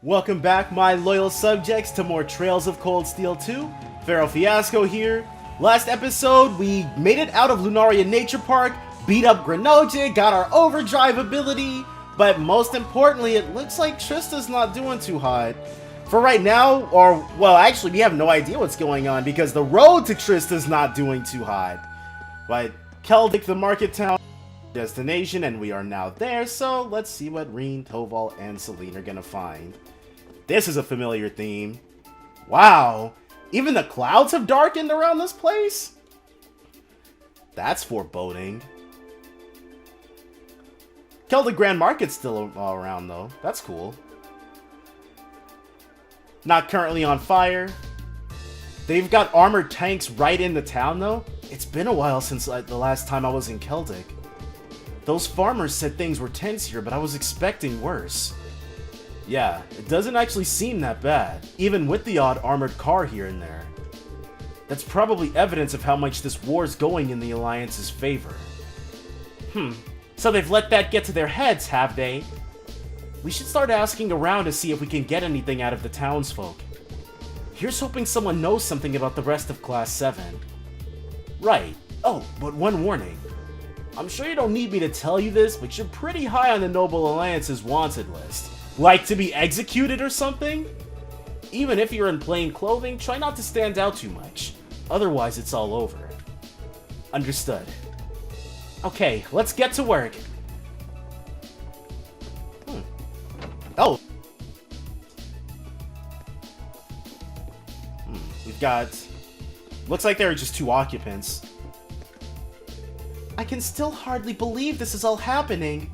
Welcome back, my loyal subjects, to more Trails of Cold Steel 2. Pharaoh Fiasco here. Last episode, we made it out of Lunaria Nature Park, beat up Grenoble, got our overdrive ability, but most importantly, it looks like Trista's not doing too hot. For right now, or, well, actually, we have no idea what's going on, because the road to Trista's not doing too hot. But Celtic, the market town, destination, and we are now there, so let's see what Reen, Toval, and Celine are gonna find. This is a familiar theme. Wow, even the clouds have darkened around this place? That's foreboding. Celtic Grand Market's still all around though, that's cool. Not currently on fire. They've got armored tanks right in the town though. It's been a while since the last time I was in Celtic. Those farmers said things were tense here, but I was expecting worse. Yeah, it doesn't actually seem that bad, even with the odd armored car here and there. That's probably evidence of how much this war's going in the Alliance's favor. So they've let that get to their heads, have they? We should start asking around to see if we can get anything out of the townsfolk. Here's hoping someone knows something about the rest of Class 7. Right. Oh, but one warning. I'm sure you don't need me to tell you this, but you're pretty high on the Noble Alliance's wanted list. Like to be executed or something? Even if you're in plain clothing, try not to stand out too much. Otherwise, it's all over. Understood. Okay, let's get to work. Oh! We've got... Looks like there are just 2 occupants. I can still hardly believe this is all happening.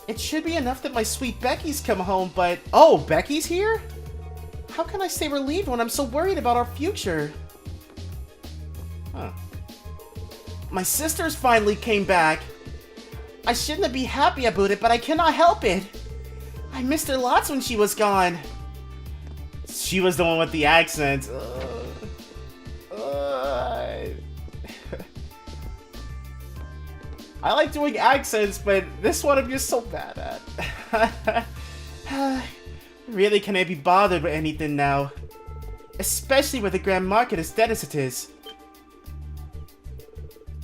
It should be enough that my sweet Becky's come home, but... Oh, Becky's here? How can I stay relieved when I'm so worried about our future? Huh. My sisters finally came back. I shouldn't be happy about it, but I cannot help it. I missed her lots when she was gone. She was the one with the accent. I like doing accents, but this one I'm just so bad at. Really, can I be bothered with anything now? Especially with the Grand Market as dead as it is.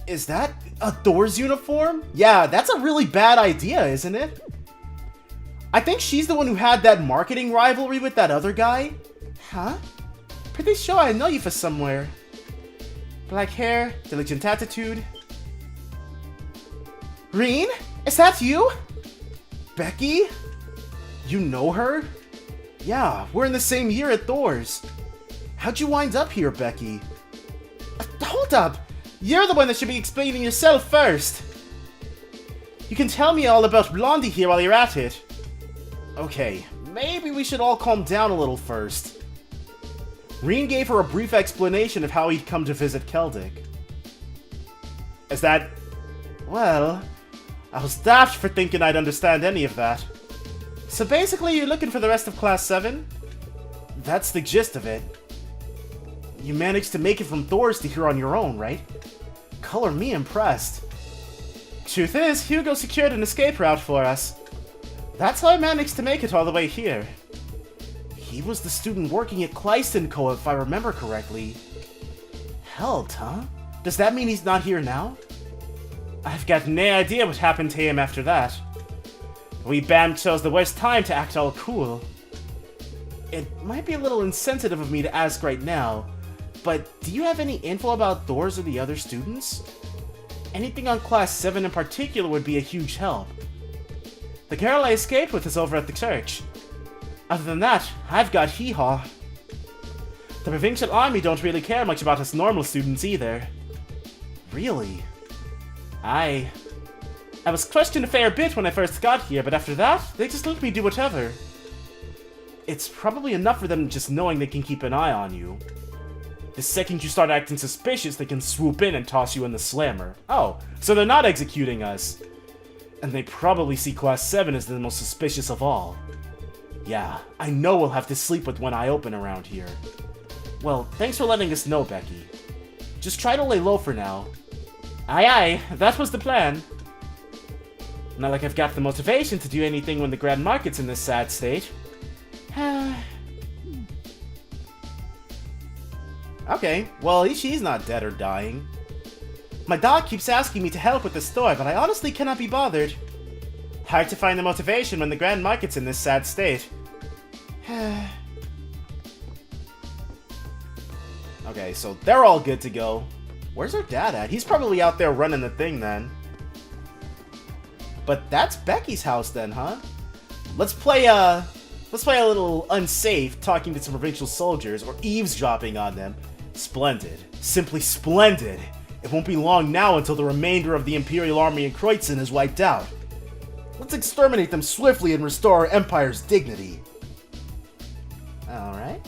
Is that a Thor's uniform? Yeah, that's a really bad idea, isn't it? I think she's the one who had that marketing rivalry with that other guy. Huh? Pretty sure I know you from somewhere. Black hair, diligent attitude. Reen? Is that you? Becky? You know her? Yeah, we're in the same year at Thor's. How'd you wind up here, Becky? Hold up! You're the one that should be explaining yourself first! You can tell me all about Blondie here while you're at it. Okay, maybe we should all calm down a little first. Reen gave her a brief explanation of how he'd come to visit Celtic. Is that... Well... I was daft for thinking I'd understand any of that. So basically, you're looking for the rest of Class 7? That's the gist of it. You managed to make it from Thor's to here on your own, right? Color me impressed. Truth is, Hugo secured an escape route for us. That's how I managed to make it all the way here. He was the student working at Cleiston Co., if I remember correctly. Held, huh? Does that mean he's not here now? I've got no idea what happened to him after that. We Bam chose the worst time to act all cool. It might be a little insensitive of me to ask right now, but do you have any info about Thor's or the other students? Anything on Class 7 in particular would be a huge help. The girl I escaped with is over at the church. Other than that, I've got Hee-Haw. The Provincial Army don't really care much about us normal students either. Really? I was questioned a fair bit when I first got here, but after that, they just let me do whatever. It's probably enough for them just knowing they can keep an eye on you. The second you start acting suspicious, they can swoop in and toss you in the slammer. Oh, so they're not executing us. And they probably see Class 7 as the most suspicious of all. Yeah, I know we'll have to sleep with one eye open around here. Well, thanks for letting us know, Becky. Just try to lay low for now. Aye aye, that was the plan. Not like I've got the motivation to do anything when the Grand Market's in this sad state. Okay, well at least she's not dead or dying. My doc keeps asking me to help with the store, but I honestly cannot be bothered. Hard to find the motivation when the Grand Market's in this sad state. Okay, so they're all good to go. Where's our dad at? He's probably out there running the thing then. But that's Becky's house then, huh? Let's play a little unsafe, talking to some provincial soldiers or eavesdropping on them. Splendid. Simply splendid. It won't be long now until the remainder of the Imperial army in Kreutzen is wiped out. Let's exterminate them swiftly and restore our empire's dignity. Alright.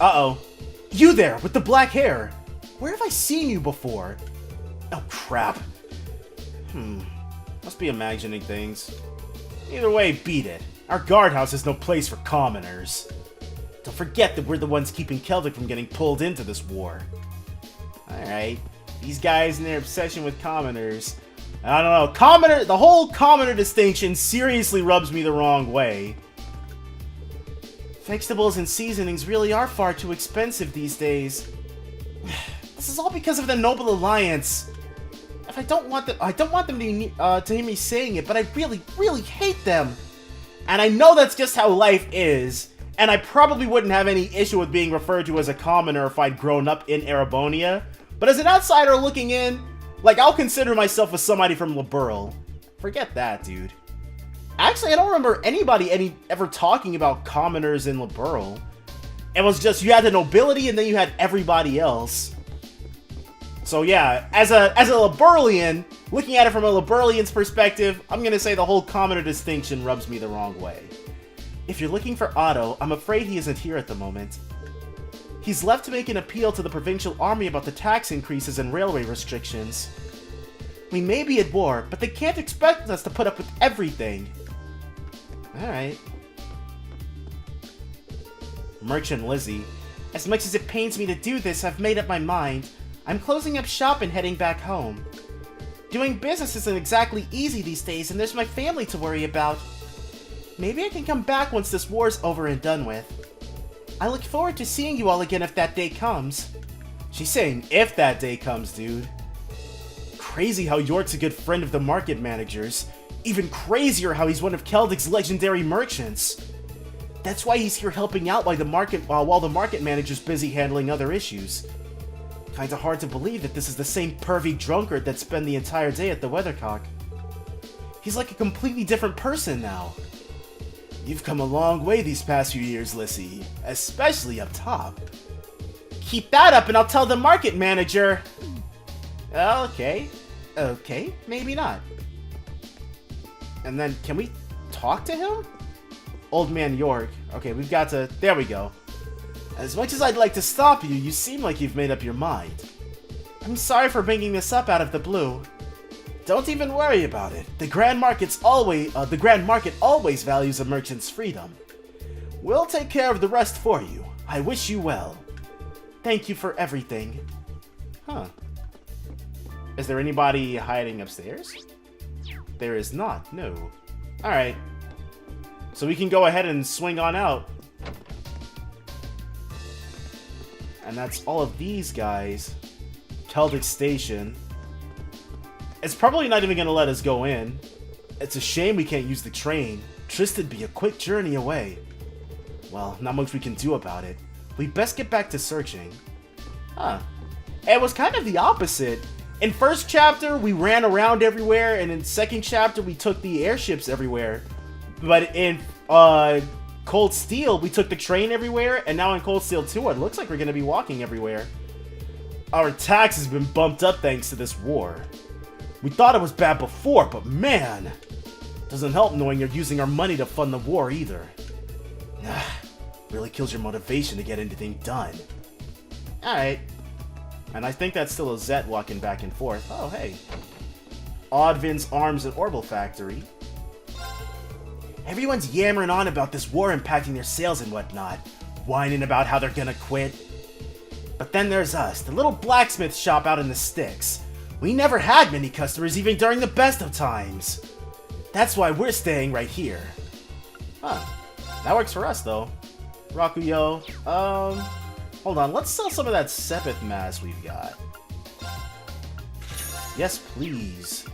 Uh-oh. You there, with the black hair! Where have I seen you before? Oh, crap. Must be imagining things. Either way, beat it. Our guardhouse is no place for commoners. Don't forget that we're the ones keeping Celtic from getting pulled into this war. Alright. These guys and their obsession with commoners. I don't know. The whole commoner distinction seriously rubs me the wrong way. Vegetables and seasonings really are far too expensive these days. This is all because of the Noble Alliance. I don't want them to hear me saying it, but I really, really hate them. And I know that's just how life is. And I probably wouldn't have any issue with being referred to as a commoner if I'd grown up in Erebonia. But as an outsider looking in, like, I'll consider myself as somebody from Liberl. Forget that, dude. Actually, I don't remember anybody ever talking about commoners in Liberl. It was just, you had the nobility and then you had everybody else. So yeah, as a Liberlian, looking at it from a Liberlian's perspective, I'm gonna say the whole commoner distinction rubs me the wrong way. If you're looking for Otto, I'm afraid he isn't here at the moment. He's left to make an appeal to the provincial army about the tax increases and railway restrictions. We may be at war, but they can't expect us to put up with everything. Alright. Merchant Lizzie. As much as it pains me to do this, I've made up my mind. I'm closing up shop and heading back home. Doing business isn't exactly easy these days, and there's my family to worry about. Maybe I can come back once this war's over and done with. I look forward to seeing you all again if that day comes. She's saying if that day comes, dude. Crazy how York's a good friend of the market manager's. Even crazier how he's one of Celtic's legendary merchants. That's why he's here helping out while the market manager's busy handling other issues. Kinda hard to believe that this is the same pervy drunkard that spent the entire day at the Weathercock. He's like a completely different person now. You've come a long way these past few years, Lissy. Especially up top. Keep that up and I'll tell the market manager. Okay. Okay, maybe not. And then, can we talk to him? Old Man York. Okay, we've got to... There we go. As much as I'd like to stop you, you seem like you've made up your mind. I'm sorry for bringing this up out of the blue. Don't even worry about it. The Grand Market always values a merchant's freedom. We'll take care of the rest for you. I wish you well. Thank you for everything. Huh. Is there anybody hiding upstairs? There is not, no. Alright. So we can go ahead and swing on out. And that's all of these guys. Celtic Station. It's probably not even going to let us go in. It's a shame we can't use the train. Tristan'd be a quick journey away. Well, not much we can do about it. We best get back to searching. Huh. It was kind of the opposite. In first chapter, we ran around everywhere, and in second chapter, we took the airships everywhere. But in Cold Steel, we took the train everywhere, and now in Cold Steel 2, it looks like we're going to be walking everywhere. Our tax has been bumped up thanks to this war. We thought it was bad before, but man! Doesn't help knowing you're using our money to fund the war either. Really kills your motivation to get anything done. Alright. And I think that's still a Zet walking back and forth. Oh, hey. Oddvin's Arms and Orbital Factory. Everyone's yammering on about this war impacting their sales and whatnot. Whining about how they're gonna quit. But then there's us, the little blacksmith shop out in the sticks. We never had many customers even during the best of times. That's why we're staying right here. Huh. That works for us, though. Rakuyo. Hold on. Let's sell some of that Sepith mass we've got. Yes, please.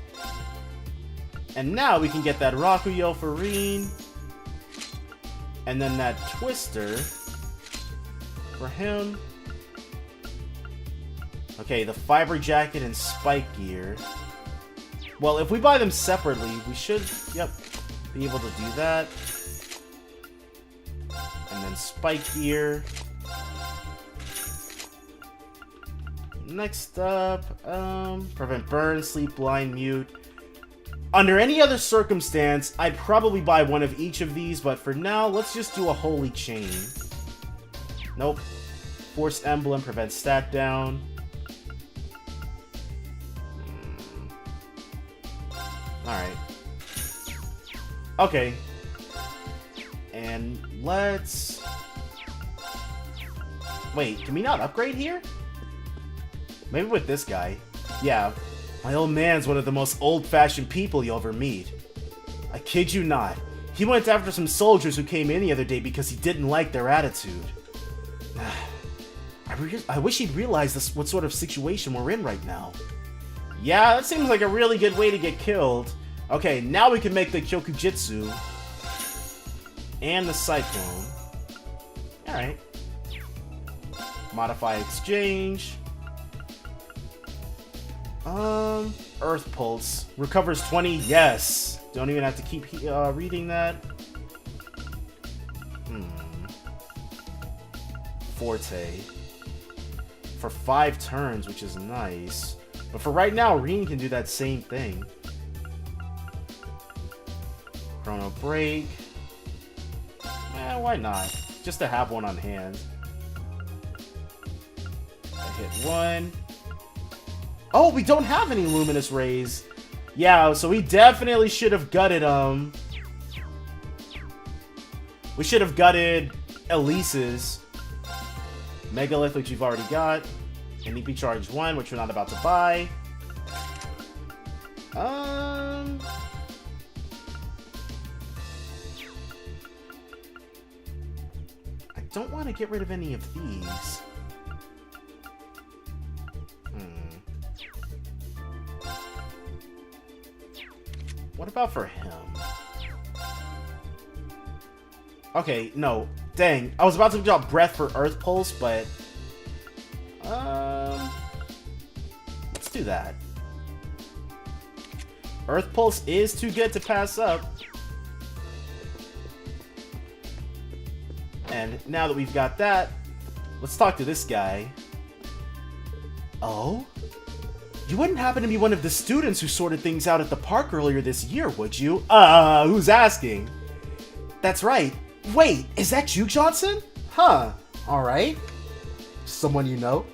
And now we can get that Rakuyo for Reen. And then that Twister for him. Okay, the Fiber Jacket and Spike Gear. Well, if we buy them separately, we should, yep, be able to do that. And then Spike Gear. Next up, prevent burn, sleep, blind, mute. Under any other circumstance, I'd probably buy one of each of these, but for now, let's just do a holy chain. Nope. Force emblem, prevent stat down. Alright. Okay. And let's... Wait, can we not upgrade here? Maybe with this guy. Yeah, my old man's one of the most old-fashioned people you'll ever meet. I kid you not. He went after some soldiers who came in the other day because he didn't like their attitude. I wish he'd realize this, what sort of situation we're in right now. Yeah, that seems like a really good way to get killed. Okay, now we can make the Kyokujitsu. And the Cyclone. Alright. Modify exchange. Earth Pulse. Recovers 20. Yes. Don't even have to keep reading that. Forte. For 5 turns, which is nice. But for right now, Reen can do that same thing. Chrono Break. Why not? Just to have one on hand. I hit 1. Oh, we don't have any Luminous Rays. Yeah, so we definitely should have gutted, we should have gutted Elise's. Megalith, which you've already got. And EP Charge 1, which we're not about to buy. I don't want to get rid of any of these. What about for him? Okay, no. Dang. I was about to drop Breath for Earth Pulse, but... let's do that. Earth Pulse is too good to pass up. And now that we've got that, let's talk to this guy. Oh? You wouldn't happen to be one of the students who sorted things out at the park earlier this year, would you? Who's asking? That's right. Wait, is that you, Johnson? Huh. Alright. Someone you know?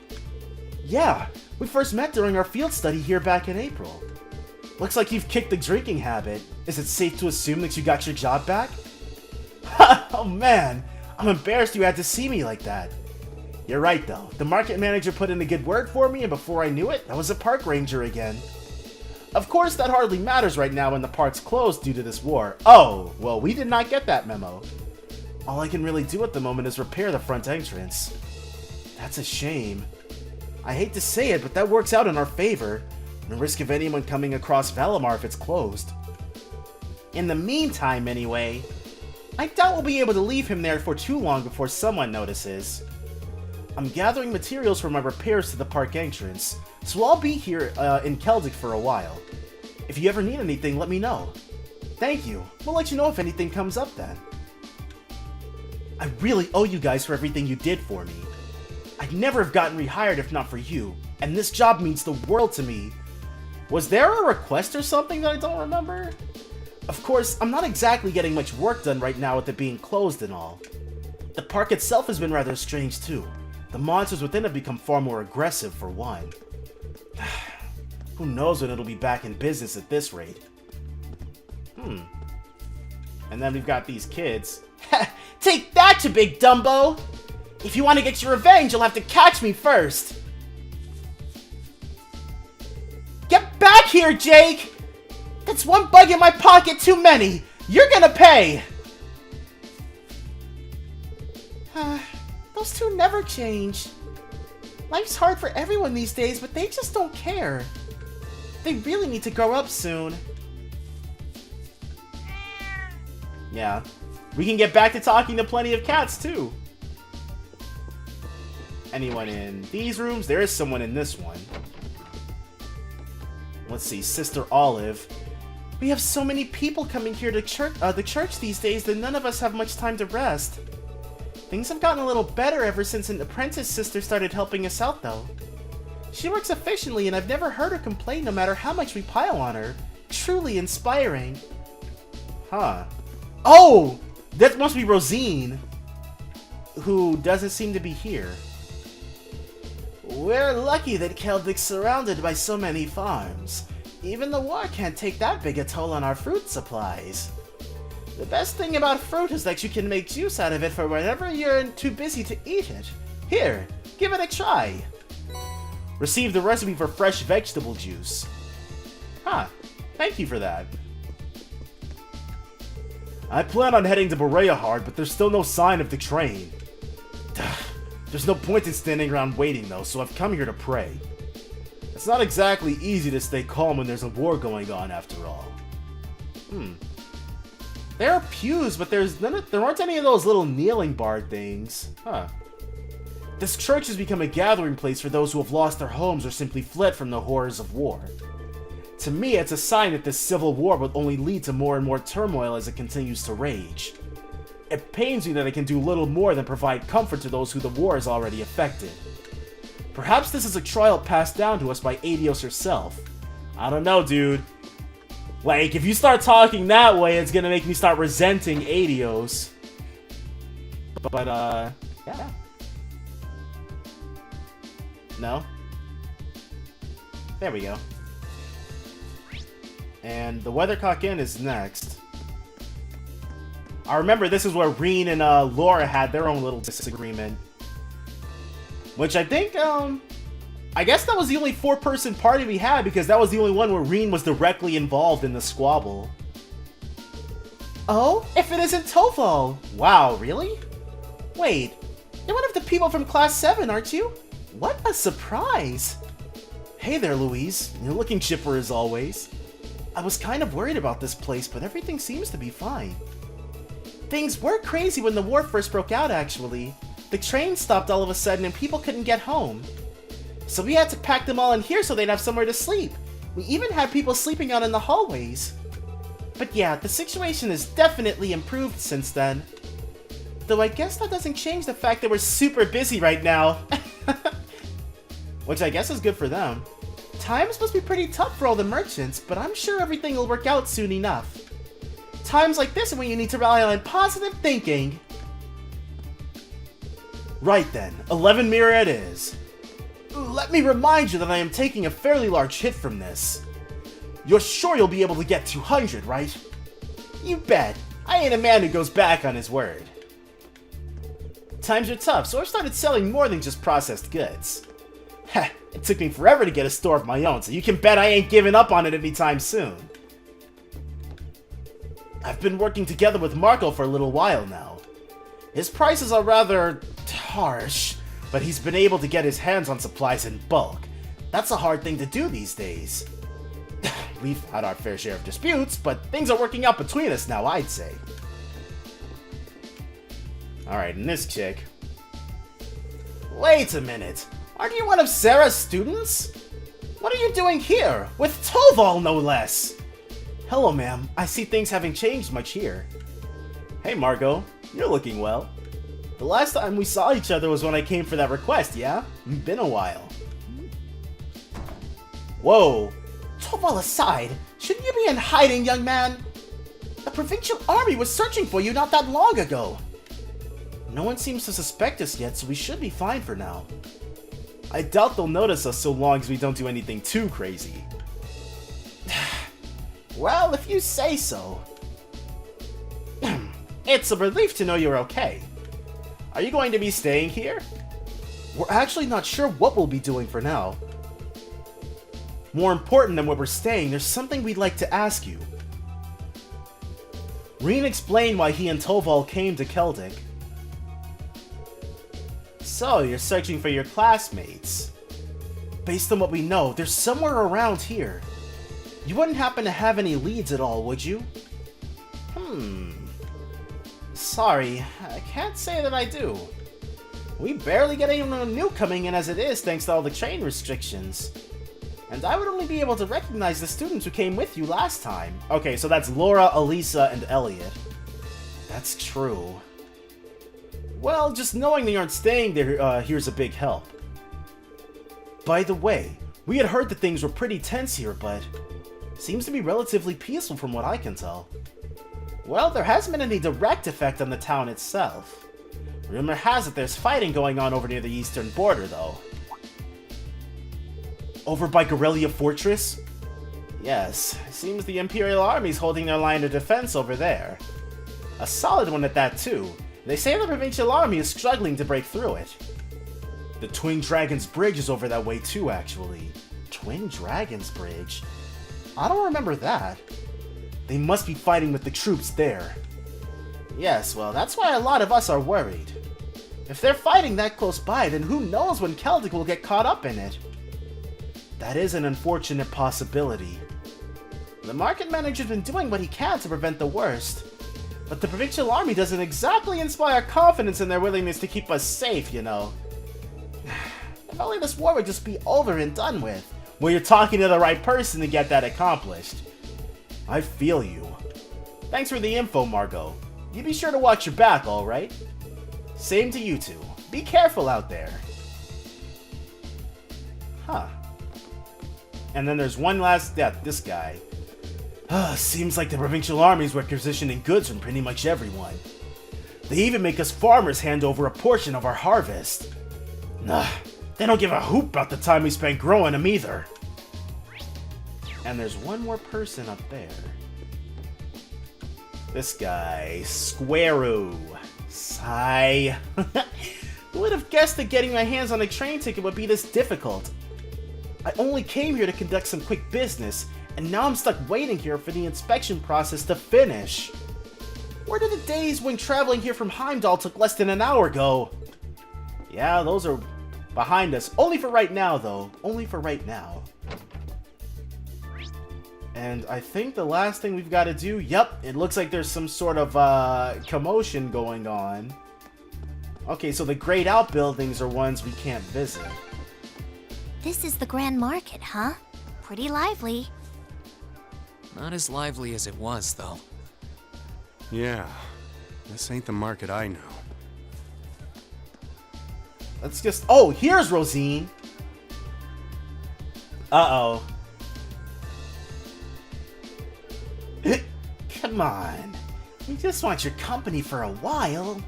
Yeah, we first met during our field study here back in April. Looks like you've kicked the drinking habit. Is it safe to assume that you got your job back? Oh man, I'm embarrassed you had to see me like that. You're right though, the market manager put in a good word for me and before I knew it, I was a park ranger again. Of course that hardly matters right now when the park's closed due to this war. Oh, well we did not get that memo. All I can really do at the moment is repair the front entrance. That's a shame. I hate to say it, but that works out in our favor. No risk of anyone coming across Valimar if it's closed. In the meantime, anyway, I doubt we'll be able to leave him there for too long before someone notices. I'm gathering materials for my repairs to the park entrance, so I'll be here in Celtic for a while. If you ever need anything, let me know. Thank you. We'll let you know if anything comes up then. I really owe you guys for everything you did for me. I'd never have gotten rehired if not for you, and this job means the world to me. Was there a request or something that I don't remember? Of course, I'm not exactly getting much work done right now with it being closed and all. The park itself has been rather strange too. The monsters within have become far more aggressive for one. Who knows when it'll be back in business at this rate. And then we've got these kids. Take that, you big Dumbo! If you want to get your revenge, you'll have to catch me first! Get back here, Jake! That's one bug in my pocket too many! You're gonna pay! Those two never change. Life's hard for everyone these days, but they just don't care. They really need to grow up soon. Yeah. We can get back to talking to plenty of cats, too. Anyone in these rooms? There is someone in this one. Let's see, Sister Olive. We have so many people coming here to the church these days that none of us have much time to rest. Things have gotten a little better ever since an apprentice sister started helping us out, though. She works efficiently, and I've never heard her complain no matter how much we pile on her. Truly inspiring. Huh. Oh! That must be Rosine, who doesn't seem to be here. We're lucky that Celtic's surrounded by so many farms. Even the war can't take that big a toll on our fruit supplies. The best thing about fruit is that you can make juice out of it for whenever you're too busy to eat it. Here, give it a try. Receive the recipe for fresh vegetable juice. Huh, thank you for that. I plan on heading to Brotherhood, but there's still no sign of the train. There's no point in standing around waiting though, so I've come here to pray. It's not exactly easy to stay calm when there's a war going on after all. There are pews, but there aren't any of those little kneeling bar things. Huh. This church has become a gathering place for those who have lost their homes or simply fled from the horrors of war. To me, it's a sign that this civil war will only lead to more and more turmoil as it continues to rage. It pains me that it can do little more than provide comfort to those who the war has already affected. Perhaps this is a trial passed down to us by Adios herself. I don't know, dude. Like, if you start talking that way, it's gonna make me start resenting Adios. But, yeah. No? There we go. And the Weathercock Inn is next. I remember this is where Reen and Laura had their own little disagreement. Which I think, I guess that was the only 4-person party we had because that was the only one where Reen was directly involved in the squabble. Oh, if it isn't Toval! Wow, really? Wait, you're one of the people from Class 7, aren't you? What a surprise! Hey there, Louise. You're looking chipper as always. I was kind of worried about this place, but everything seems to be fine. Things were crazy when the war first broke out, actually. The train stopped all of a sudden and people couldn't get home. So we had to pack them all in here so they'd have somewhere to sleep. We even had people sleeping out in the hallways. But yeah, the situation has definitely improved since then. Though I guess that doesn't change the fact that we're super busy right now. Which I guess is good for them. Times must be pretty tough for all the merchants, but I'm sure everything will work out soon enough. Times like this are when you need to rely on positive thinking. Right then, 11 Mirror it is. Let me remind you that I am taking a fairly large hit from this. You're sure you'll be able to get 200, right? You bet. I ain't a man who goes back on his word. Times are tough, so I've started selling more than just processed goods. Heh, it took me forever to get a store of my own, so you can bet I ain't giving up on it anytime soon. I've been working together with Marco for a little while now. His prices are rather harsh, but he's been able to get his hands on supplies in bulk. That's a hard thing to do these days. We've had our fair share of disputes, but things are working out between us now, I'd say. Alright, and this chick. Wait a minute. Aren't you one of Sarah's students? What are you doing here? With Toval, no less! Hello, ma'am. I see things haven't changed much here. Hey, Margot. You're looking well. The last time we saw each other was when I came for that request, yeah? Been a while. Whoa. Toval aside, shouldn't you be in hiding, young man? The provincial army was searching for you not that long ago. No one seems to suspect us yet, so we should be fine for now. I doubt they'll notice us so long as we don't do anything too crazy. Well, if you say so. It's a relief to know you're okay. Are you going to be staying here? We're actually not sure what we'll be doing for now. More important than where we're staying, there's something we'd like to ask you. Reen explained why he and Toval came to Celtic. So, you're searching for your classmates. Based on what we know, they're somewhere around here. You wouldn't happen to have any leads at all, would you? Sorry, I can't say that I do. We barely get anyone new coming in as it is, thanks to all the train restrictions. And I would only be able to recognize the students who came with you last time. Okay, so that's Laura, Elisa, and Elliot. That's true. Well, just knowing they aren't staying there here's a big help. By the way, we had heard that things were pretty tense here, but seems to be relatively peaceful from what I can tell. Well, there hasn't been any direct effect on the town itself. Rumor has it there's fighting going on over near the eastern border, though. Over by Guerrilla Fortress? Yes, seems the Imperial army's holding their line of defense over there. A solid one at that, too. They say the Provincial Army is struggling to break through it. The Twin Dragons Bridge is over that way, too, actually. Twin Dragons Bridge? I don't remember that. They must be fighting with the troops there. Yes, well, that's why a lot of us are worried. If they're fighting that close by, then who knows when Celtic will get caught up in it. That is an unfortunate possibility. The market manager's been doing what he can to prevent the worst, but the Provincial Army doesn't exactly inspire confidence in their willingness to keep us safe, you know. If only this war would just be over and done with. Well, you're talking to the right person to get that accomplished. I feel you. Thanks for the info, Margot. You be sure to watch your back, alright? Same to you two. Be careful out there. Huh. And then there's one last death, this guy. Seems like the Provincial Army's requisitioning goods from pretty much everyone. They even make us farmers hand over a portion of our harvest. Nah, they don't give a hoop about the time we spent growing them either. And there's one more person up there. This guy, Squaroo. Sigh. Who would have guessed that getting my hands on a train ticket would be this difficult? I only came here to conduct some quick business, and now I'm stuck waiting here for the inspection process to finish. Where did the days when traveling here from Heimdall took less than an hour go? Yeah, those are behind us. Only for right now, though. Only for right now. And I think the last thing we've got to do... Yep, it looks like there's some sort of commotion going on. Okay, so the grayed out buildings are ones we can't visit. This is the Grand Market, huh? Pretty lively. Not as lively as it was, though. Yeah, this ain't the market I know. Let's just... Oh, here's Rosine! Uh-oh. Come on. We just want your company for a while.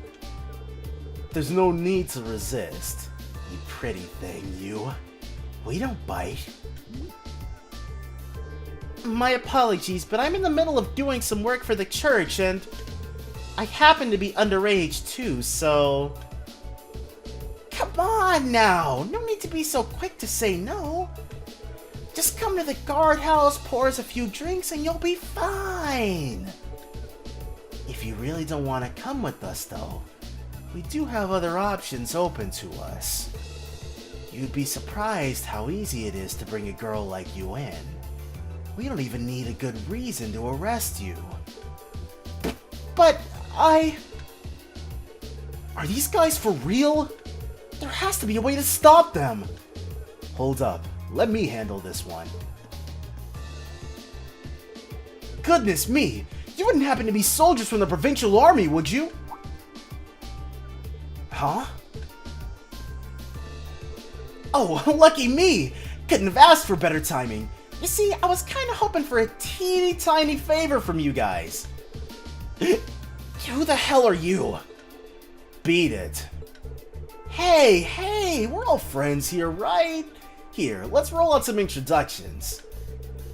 There's no need to resist. You pretty thing, you. We don't bite. My apologies, but I'm in the middle of doing some work for the church, and I happen to be underage too, so... Come on now! No need to be so quick to say no. Just come to the guardhouse, pour us a few drinks, and you'll be fine. If you really don't want to come with us, though, we do have other options open to us. You'd be surprised how easy it is to bring a girl like you in. We don't even need a good reason to arrest you. But Are these guys for real? There has to be a way to stop them. Hold up. Let me handle this one. Goodness me! You wouldn't happen to be soldiers from the Provincial Army, would you? Huh? Oh, lucky me! Couldn't have asked for better timing. You see, I was kinda hoping for a teeny tiny favor from you guys. Who the hell are you? Beat it. Hey, we're all friends here, right? Here, let's roll out some introductions.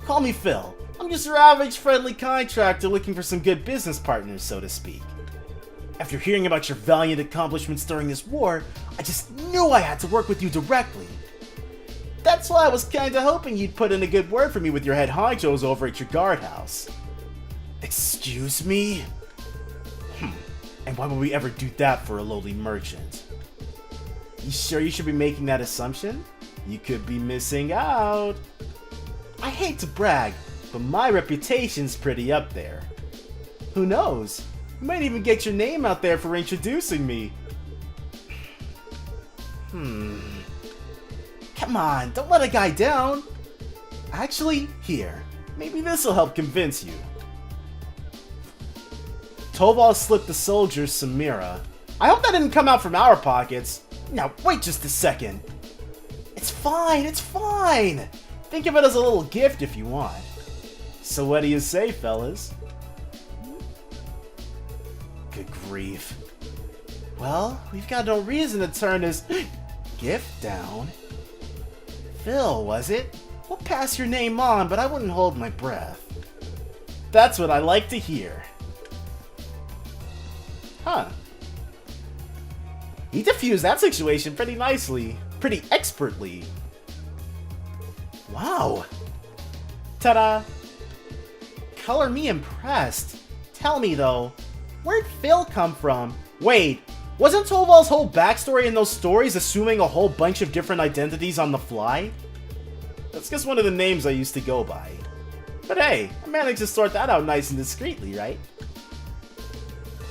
Call me Phil. I'm just your average friendly contractor looking for some good business partners, so to speak. After hearing about your valiant accomplishments during this war, I just knew I had to work with you directly. That's why I was kinda hoping you'd put in a good word for me with your head honchos over at your guardhouse. Excuse me? And why would we ever do that for a lowly merchant? You sure you should be making that assumption? You could be missing out. I hate to brag, but my reputation's pretty up there. Who knows? You might even get your name out there for introducing me. Come on, don't let a guy down. Actually, here. Maybe this'll help convince you. Toval slipped the soldiers some Mira. I hope that didn't come out from our pockets. Now, wait just a second. It's fine, it's fine. Think of it as a little gift if you want. So what do you say, fellas? Good grief. Well, we've got no reason to turn this gift down. Phil, was it? We'll pass your name on, but I wouldn't hold my breath. That's what I like to hear. Huh. He diffused that situation pretty nicely. Pretty expertly. Wow. Ta-da. Color me impressed. Tell me though, where'd Phil come from? Wait, wasn't Toval's whole backstory in those stories assuming a whole bunch of different identities on the fly? That's just one of the names I used to go by. But hey, I managed to sort that out nice and discreetly, right?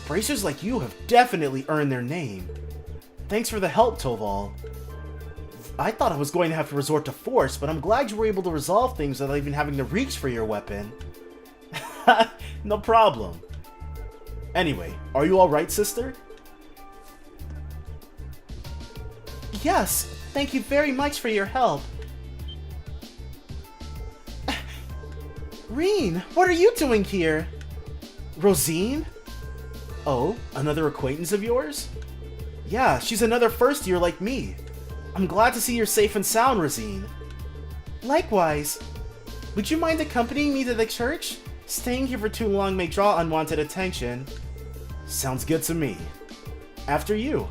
Bracers like you have definitely earned their name. Thanks for the help, Toval. I thought I was going to have to resort to force, but I'm glad you were able to resolve things without even having to reach for your weapon. No problem. Anyway, are you alright, sister? Yes, thank you very much for your help. Reen, what are you doing here? Rosine? Oh, another acquaintance of yours? Yeah, she's another first year like me. I'm glad to see you're safe and sound, Rosine. Likewise. Would you mind accompanying me to the church? Staying here for too long may draw unwanted attention. Sounds good to me. After you.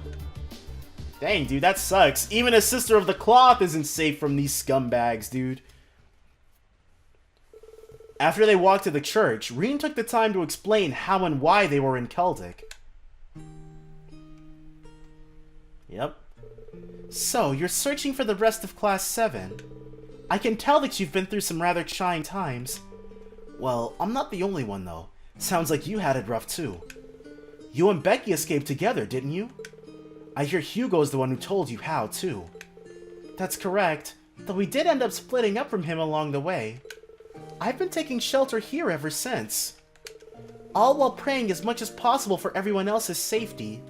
Dang, dude, that sucks. Even a sister of the cloth isn't safe from these scumbags, dude. After they walked to the church, Reen took the time to explain how and why they were in Celtic. Yep. So, you're searching for the rest of Class 7. I can tell that you've been through some rather trying times. Well, I'm not the only one, though. Sounds like you had it rough, too. You and Becky escaped together, didn't you? I hear Hugo's the one who told you how, too. That's correct, though we did end up splitting up from him along the way. I've been taking shelter here ever since. All while praying as much as possible for everyone else's safety.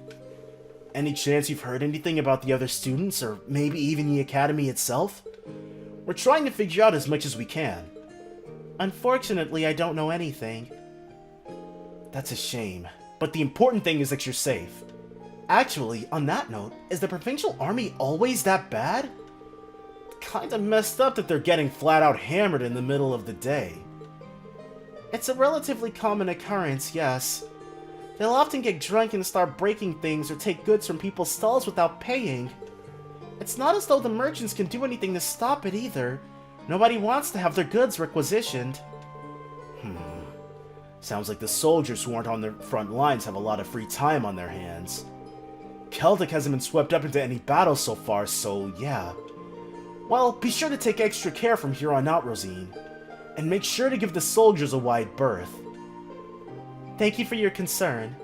Any chance you've heard anything about the other students, or maybe even the academy itself? We're trying to figure out as much as we can. Unfortunately, I don't know anything. That's a shame, but the important thing is that you're safe. Actually, on that note, is the Provincial Army always that bad? Kinda messed up that they're getting flat out hammered in the middle of the day. It's a relatively common occurrence, yes. They'll often get drunk and start breaking things or take goods from people's stalls without paying. It's not as though the merchants can do anything to stop it either. Nobody wants to have their goods requisitioned. Sounds like the soldiers who aren't on the front lines have a lot of free time on their hands. Celtic hasn't been swept up into any battles so far, so yeah. Well, be sure to take extra care from here on out, Rosine. And make sure to give the soldiers a wide berth. Thank you for your concern.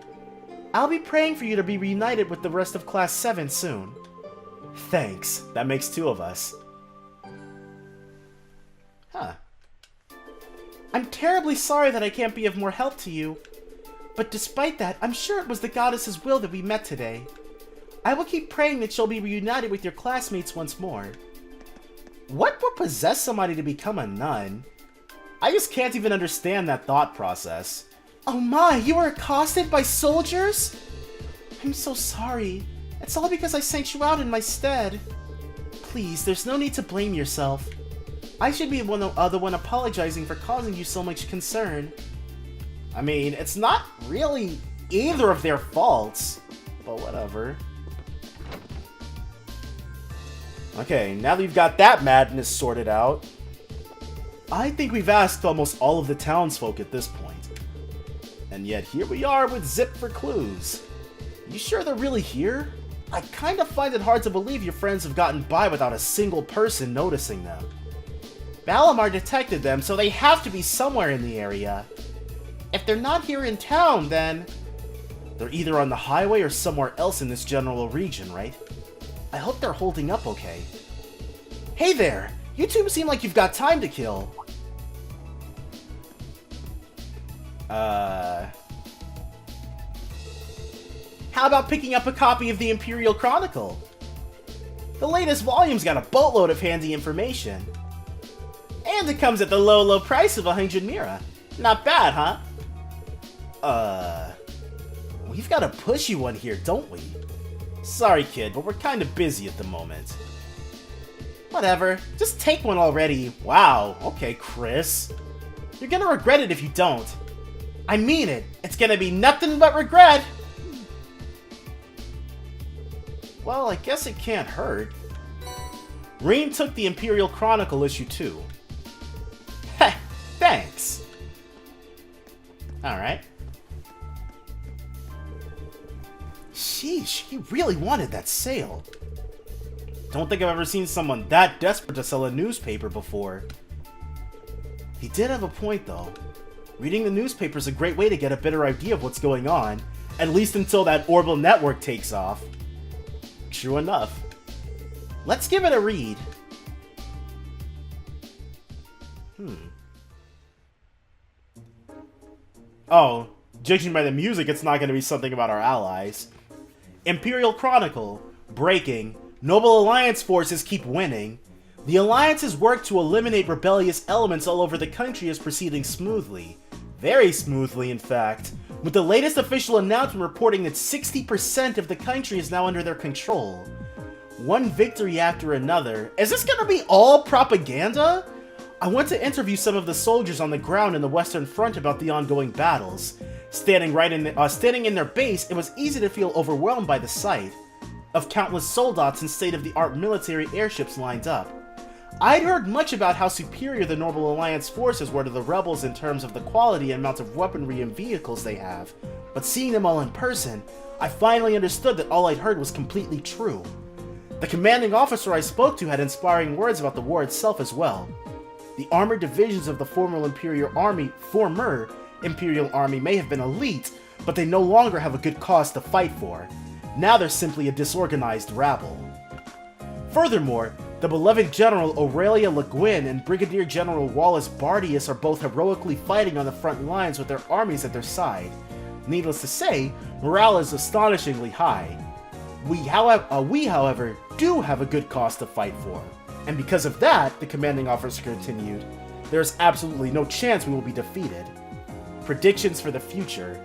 I'll be praying for you to be reunited with the rest of Class 7 soon. Thanks. That makes 2 of us. Huh. I'm terribly sorry that I can't be of more help to you. But despite that, I'm sure it was the goddess's will that we met today. I will keep praying that you'll be reunited with your classmates once more. What would possess somebody to become a nun? I just can't even understand that thought process. Oh my, you were accosted by soldiers? I'm so sorry. It's all because I sent you out in my stead. Please, there's no need to blame yourself. I should be the one apologizing for causing you so much concern. I mean, it's not really either of their faults, but whatever. Okay, now that we've got that madness sorted out, I think we've asked almost all of the townsfolk at this point. And yet here we are with Zip for clues. You sure they're really here? I kind of find it hard to believe your friends have gotten by without a single person noticing them. Balamar detected them, so they have to be somewhere in the area. If they're not here in town, then they're either on the highway or somewhere else in this general region, right? I hope they're holding up okay. Hey there! You two seem like you've got time to kill. How about picking up a copy of the Imperial Chronicle? The latest volume's got a boatload of handy information. And it comes at the low price of 100 mira. Not bad, huh? We've got a pushy one here, don't we? Sorry, kid, but we're kind of busy at the moment. Whatever, just take one already. Wow, okay, Chris. You're gonna regret it if you don't. I mean it. It's gonna be nothing but regret. Well, I guess it can't hurt. Reen took the Imperial Chronicle issue 2. Heh, thanks. Alright. Sheesh, he really wanted that sale. Don't think I've ever seen someone that desperate to sell a newspaper before. He did have a point, though. Reading the newspaper is a great way to get a better idea of what's going on, at least until that orbital network takes off. True enough. Let's give it a read. Oh, judging by the music, it's not going to be something about our allies. Imperial Chronicle. Breaking. Noble Alliance forces keep winning. The Alliance's work to eliminate rebellious elements all over the country is proceeding smoothly. Very smoothly, in fact. With the latest official announcement reporting that 60% of the country is now under their control. One victory after another. Is this gonna be all propaganda? I went to interview some of the soldiers on the ground in the Western Front about the ongoing battles. Standing in their base, it was easy to feel overwhelmed by the sight of countless soldats and state-of-the-art military airships lined up. I'd heard much about how superior the Noble Alliance forces were to the rebels in terms of the quality and amount of weaponry and vehicles they have, but seeing them all in person, I finally understood that all I'd heard was completely true. The commanding officer I spoke to had inspiring words about the war itself as well. The armored divisions of the former Imperial Army may have been elite, but they no longer have a good cause to fight for. Now they're simply a disorganized rabble. Furthermore, the beloved General Aurelia Le Guin and Brigadier General Wallace Bardius are both heroically fighting on the front lines with their armies at their side. Needless to say, morale is astonishingly high. We, however, do have a good cause to fight for. And because of that, the commanding officer continued, there is absolutely no chance we will be defeated. Predictions for the future.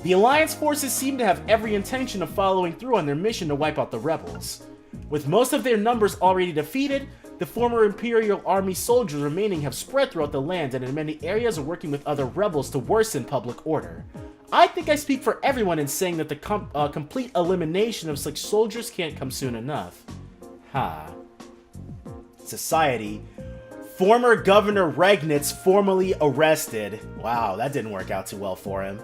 The Alliance forces seem to have every intention of following through on their mission to wipe out the rebels. With most of their numbers already defeated, the former Imperial Army soldiers remaining have spread throughout the land and in many areas are working with other rebels to worsen public order. I think I speak for everyone in saying that the complete elimination of such soldiers can't come soon enough. Society. Former Governor Regnitz formally arrested. Wow, that didn't work out too well for him.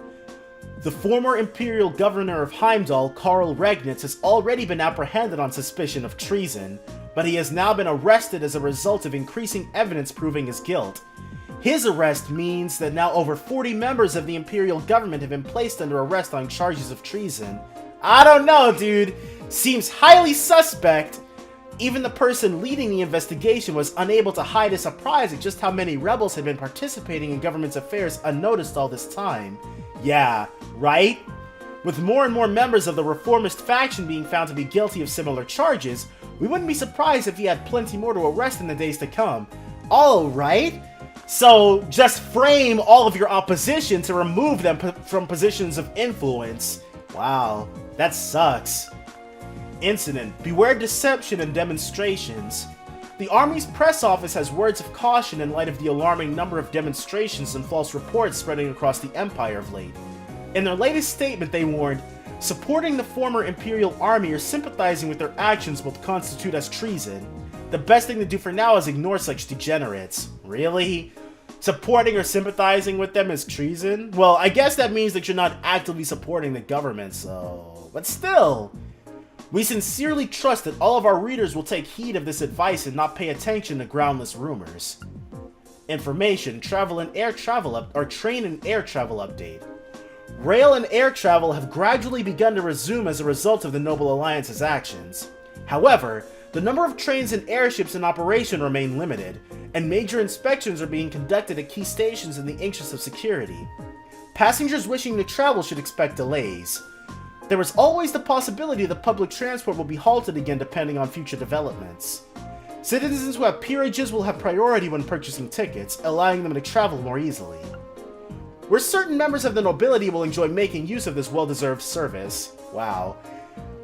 The former Imperial Governor of Heimdall, Karl Regnitz, has already been apprehended on suspicion of treason, but he has now been arrested as a result of increasing evidence proving his guilt. His arrest means that now over 40 members of the Imperial government have been placed under arrest on charges of treason. I don't know, dude. Seems highly suspect. Even the person leading the investigation was unable to hide his surprise at just how many rebels had been participating in government's affairs unnoticed all this time. Yeah, right? With more and more members of the reformist faction being found to be guilty of similar charges, we wouldn't be surprised if he had plenty more to arrest in the days to come. Alright? So, just frame all of your opposition to remove them from positions of influence. Wow, that sucks. Incident. Beware deception and demonstrations. The Army's press office has words of caution in light of the alarming number of demonstrations and false reports spreading across the Empire of late. In their latest statement, they warned, supporting the former Imperial Army or sympathizing with their actions will constitute as treason. The best thing to do for now is ignore such degenerates. Really? Supporting or sympathizing with them is treason? Well, I guess that means that you're not actively supporting the government, so... But still... We sincerely trust that all of our readers will take heed of this advice and not pay attention to groundless rumors. Information, travel and air travel train and air travel update. Rail and air travel have gradually begun to resume as a result of the Noble Alliance's actions. However, the number of trains and airships in operation remain limited, and major inspections are being conducted at key stations in the interest of security. Passengers wishing to travel should expect delays. There is always the possibility that public transport will be halted again depending on future developments. Citizens who have peerages will have priority when purchasing tickets, allowing them to travel more easily. Where certain members of the nobility will enjoy making use of this well-deserved service. Wow.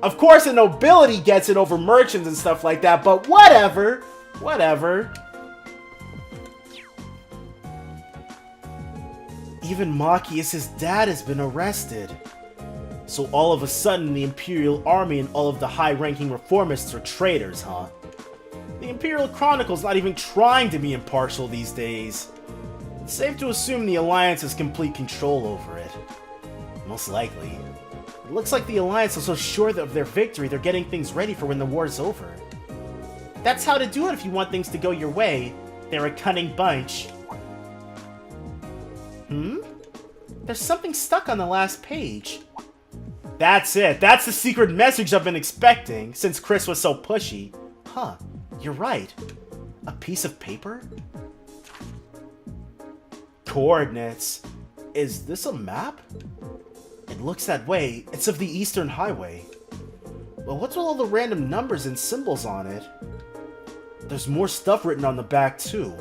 Of course the nobility gets it over merchants and stuff like that, but whatever. Whatever. Even Machias' dad has been arrested. So all of a sudden the Imperial army and all of the high-ranking reformists are traitors, huh? The Imperial Chronicle's not even trying to be impartial these days. It's safe to assume the Alliance has complete control over it. Most likely. It looks like the Alliance is so sure of their victory they're getting things ready for when the war's over. That's how to do it if you want things to go your way. They're a cunning bunch. There's something stuck on the last page. That's it. That's the secret message I've been expecting since Chris was so pushy. Huh. You're right. A piece of paper? Coordinates. Is this a map? It looks that way. It's of the Eastern Highway. Well, what's with all the random numbers and symbols on it? There's more stuff written on the back, too.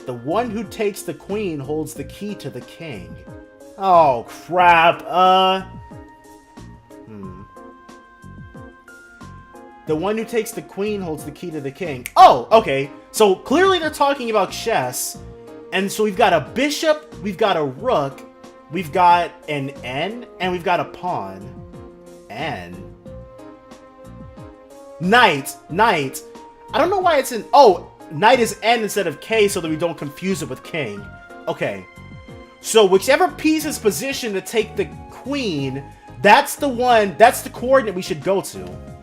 The one who takes the queen holds the key to the king. Oh, crap. The one who takes the queen holds the key to the king. Oh, okay. So clearly they're talking about chess. And so we've got a bishop, we've got a rook, we've got an N, and we've got a pawn. N. Knight. Knight. I don't know why it's in... Oh, knight is N instead of K so that we don't confuse it with king. Okay. So whichever piece is positioned to take the queen, that's the one, that's the coordinate we should go to.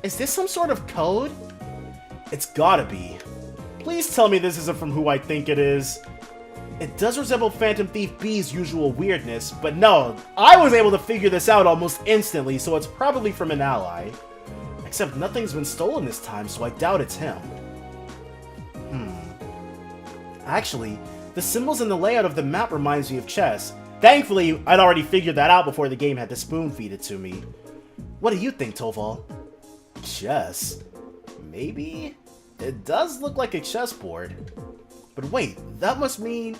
Is this some sort of code? It's gotta be. Please tell me this isn't from who I think it is. It does resemble Phantom Thief B's usual weirdness, but no, I was able to figure this out almost instantly, so it's probably from an ally. Except nothing's been stolen this time, so I doubt it's him. Actually, the symbols and the layout of the map reminds me of chess. Thankfully, I'd already figured that out before the game had to spoon-feed it to me. What do you think, Toval? Chess? Maybe? It does look like a chessboard. But wait, that must mean...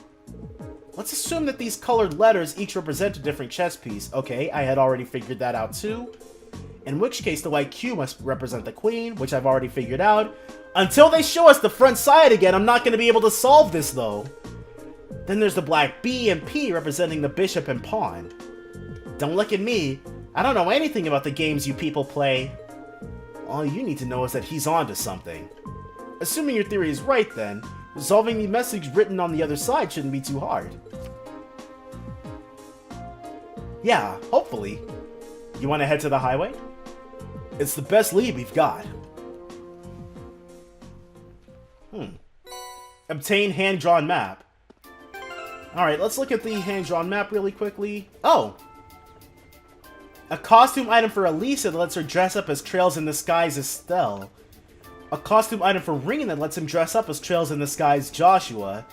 Let's assume that these colored letters each represent a different chess piece. Okay, I had already figured that out too. In which case, the white Q must represent the queen, which I've already figured out. Until they show us the front side again, I'm not going to be able to solve this, though. Then there's the black B and P representing the bishop and pawn. Don't look at me. I don't know anything about the games you people play. All you need to know is that he's onto something. Assuming your theory is right, then, resolving the message written on the other side shouldn't be too hard. Yeah, hopefully. You want to head to the highway? It's the best lead we've got. Obtain hand-drawn map. Alright, let's look at the hand-drawn map really quickly. Oh! A costume item for Elisa that lets her dress up as Trails in the Skies Estelle. A costume item for Ringen that lets him dress up as Trails in the Skies Joshua.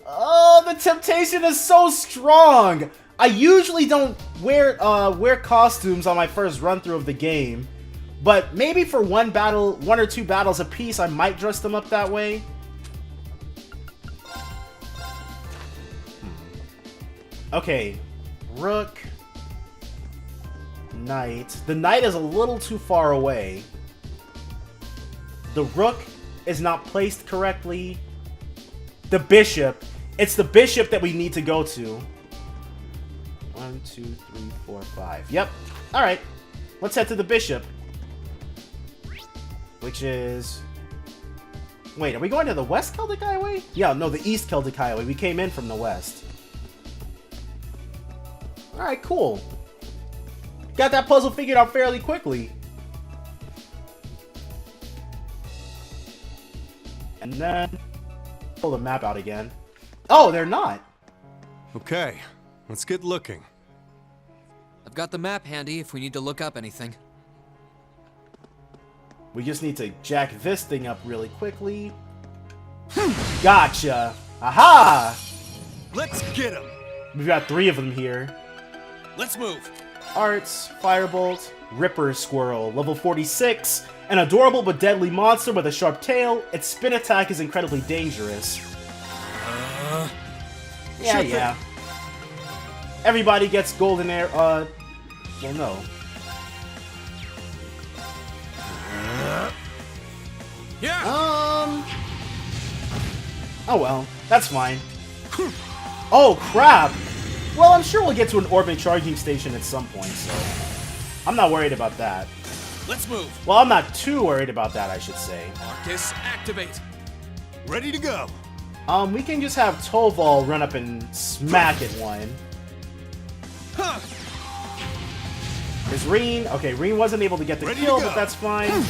Oh, the temptation is so strong! I usually don't wear costumes on my first run-through of the game. But maybe for one or two battles a piece, I might dress them up that way. Okay, rook, knight. The knight is a little too far away. The rook is not placed correctly. The bishop. It's the bishop that we need to go to. 1, 2, 3, 4, 5. Yep. Alright. Let's head to the bishop. Which is... Wait, are we going to the West Celtic Highway? Yeah, no, the East Celtic Highway. We came in from the West. Alright, cool. got that puzzle figured out fairly quickly. And then pull the map out again. Oh, they're not. Okay, let's get looking. I've got the map handy if we need to look up anything. We just need to jack this thing up really quickly. Gotcha. Aha! Let's get him. We've got 3 of them here. Let's move. Arts, Firebolt, Ripper Squirrel, level 46. An adorable but deadly monster with a sharp tail. Its spin attack is incredibly dangerous. Yeah. Everybody gets golden air. Well, no. Yeah. Oh well, that's fine. Oh crap! Well, I'm sure we'll get to an orbit charging station at some point, so I'm not worried about that. Let's move. Well, I'm not too worried about that, I should say. Marcus, activate. Ready to go. We can just have Toval run up and smack at one. Huh. There's Reen. Okay, Reen wasn't able to get the Ready kill, to go. but that's fine.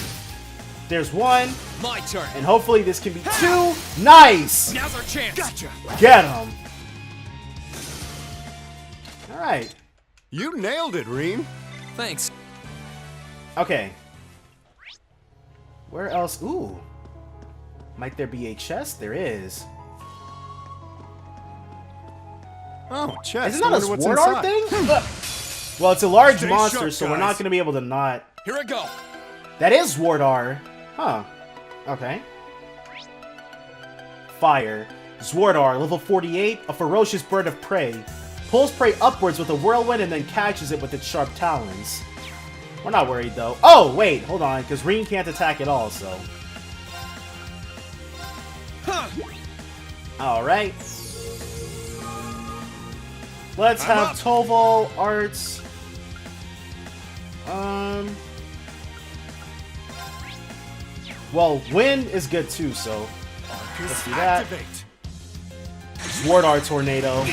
There's 1, My turn. and hopefully this can be 2. Nice! Now's our chance. Gotcha. Get him! Alright. You nailed it, Reem. Thanks. Okay. Where else? Ooh. Might there be a chest? There is. Oh, chest. Is it not I a wonder what's sword art inside. thing? Well, it's a large Stay monster, sharp, so we're guys. not going to be able to not... Here I go. That is Zwardar. Huh. Okay. Fire. Zwardar, level 48, a ferocious bird of prey. Pulls prey upwards with a whirlwind and then catches it with its sharp talons. We're not worried, though. Oh, wait, hold on, because Reen can't attack at all, so... Huh. Alright. Let's I'm have up. Toval, Arts... Well, Wind is good too, so... Marcus, do that. activate. Zwardar Tornado.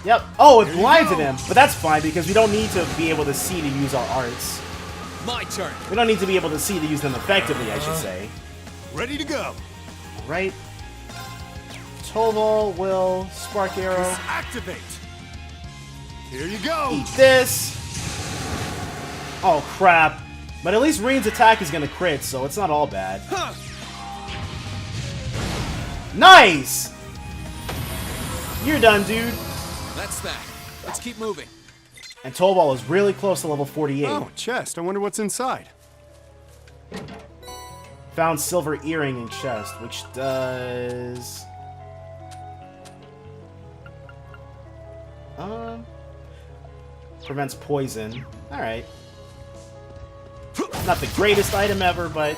Yep. Oh, it There you blinded go. him, but that's fine because we don't need to be able to see to use our arts. My turn. We don't need to be able to see to use them effectively, I should say. Ready to go. Alright. Toval will Spark Arrow. Marcus, activate. Here you go. Eat this. Oh, crap. But at least Reen's attack is going to crit, so it's not all bad. Huh. Nice! You're done, dude. That's that. Let's keep moving. And Toval is really close to level 48. Oh, chest. I wonder what's inside. Found silver earring in chest, which does... Prevents poison. Alright. Not the greatest item ever, but...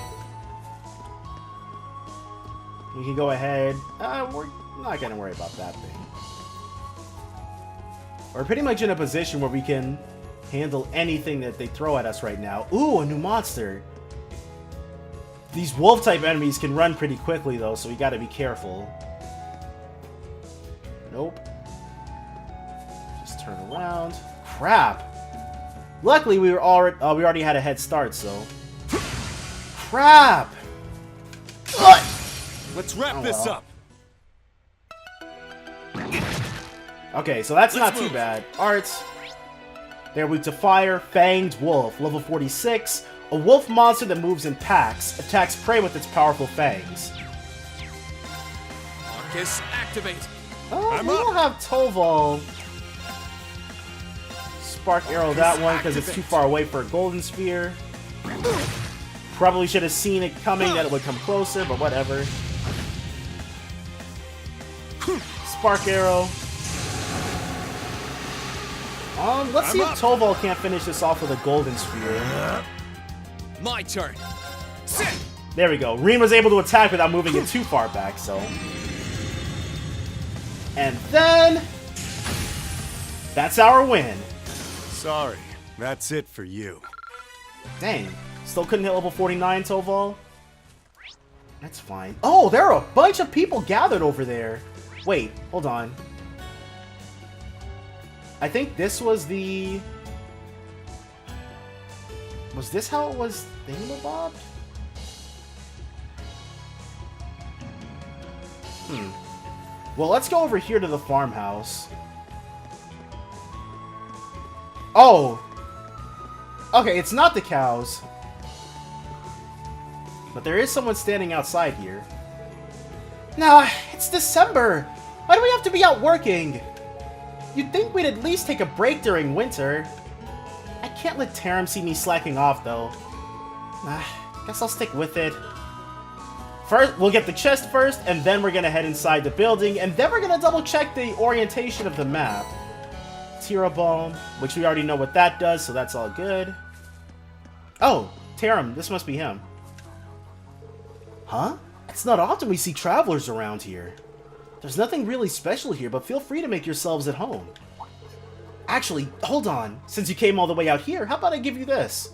We can go ahead. We're not gonna worry about that thing. We're pretty much in a position where we can handle anything that they throw at us right now. Ooh, a new monster! These wolf-type enemies can run pretty quickly, though, so we gotta be careful. Nope. Just turn around. Crap! Luckily, we already had a head start, so... Crap! Ugh! Let's wrap Oh, this well. up. Okay, so that's Let's not too move. bad. Arts. They're weak to fire. Fanged Wolf, level 46. A wolf monster that moves in packs. Attacks prey with its powerful fangs. Marcus, activate. Oh, I'm we'll have Toval Spark Arrow that one because it's too far away for a Golden Sphere. Probably should have seen it coming that it would come closer, but whatever. Spark Arrow. Let's see if Toval can't finish this off with a Golden Sphere. My turn. Sit. There we go. Reen was able to attack without moving it too far back, so... And then... That's our win. Sorry. That's it for you. Dang. Still couldn't hit level 49, Toval? That's fine. Oh, there are a bunch of people gathered over there. Wait, hold on. I think this was the... Was this how it was thingamabobbed? Well, let's go over here to the farmhouse. Oh! Okay, it's not the cows. But there is someone standing outside here. Nah, it's December! Why do we have to be out working? You'd think we'd at least take a break during winter. I can't let Taram see me slacking off, though. Guess I'll stick with it. First, we'll get the chest first, and then we're gonna head inside the building, and then we're gonna double check the orientation of the map. Terabome, which we already know what that does, so that's all good. Oh, Taram, this must be him. Huh? It's not often we see travelers around here. There's nothing really special here, but feel free to make yourselves at home. Actually, hold on. Since you came all the way out here, how about I give you this?